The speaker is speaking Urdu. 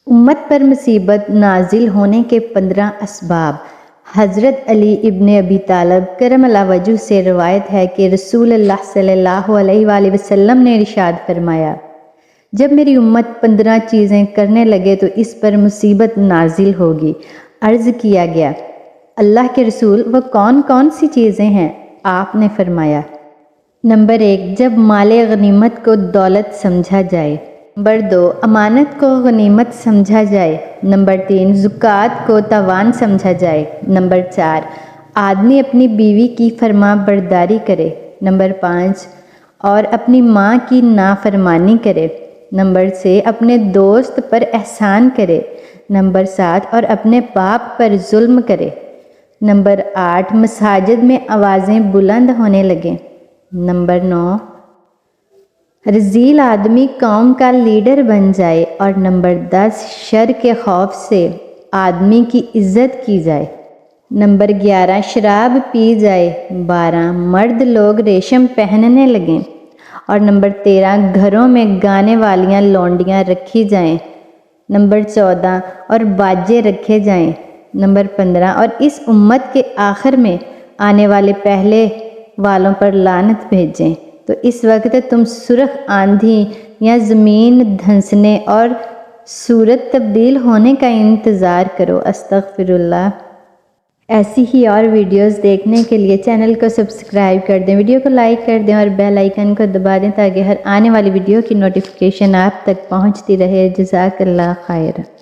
امت پر مصیبت نازل ہونے کے 15 اسباب۔ حضرت علی ابن ابی طالب کرم اللہ وجہ سے روایت ہے کہ رسول اللہ صلی اللہ علیہ وآلہ وسلم نے ارشاد فرمایا، جب میری امت 15 چیزیں کرنے لگے تو اس پر مصیبت نازل ہوگی۔ عرض کیا گیا، اللہ کے رسول وہ کون کون سی چیزیں ہیں؟ آپ نے فرمایا، نمبر 1، جب مال غنیمت کو دولت سمجھا جائے۔ نمبر 2، امانت کو غنیمت سمجھا جائے۔ نمبر 3، زکوٰۃ کو تاوان سمجھا جائے۔ نمبر 4، آدمی اپنی بیوی کی فرما برداری کرے۔ نمبر 5، اور اپنی ماں کی نافرمانی کرے۔ نمبر 6، اپنے دوست پر احسان کرے۔ نمبر 7، اور اپنے باپ پر ظلم کرے۔ نمبر 8، مساجد میں آوازیں بلند ہونے لگیں۔ نمبر 9، رذیل آدمی قوم کا لیڈر بن جائے۔ اور نمبر 10، شر کے خوف سے آدمی کی عزت کی جائے۔ نمبر 11، شراب پی جائے۔ 12، مرد لوگ ریشم پہننے لگیں۔ اور نمبر 13، گھروں میں گانے والیاں لونڈیاں رکھی جائیں۔ نمبر 14، اور باجے رکھے جائیں۔ نمبر 15، اور اس امت کے آخر میں آنے والے پہلے والوں پر لعنت بھیجیں۔ تو اس وقت تم سرخ آندھی یا زمین دھنسنے اور صورت تبدیل ہونے کا انتظار کرو۔ استغفر اللہ۔ ایسی ہی اور ویڈیوز دیکھنے کے لیے چینل کو سبسکرائب کر دیں، ویڈیو کو لائک کر دیں اور بیل آئیکن کو دبا دیں تاکہ ہر آنے والی ویڈیو کی نوٹیفیکیشن آپ تک پہنچتی رہے۔ جزاک اللہ خیر۔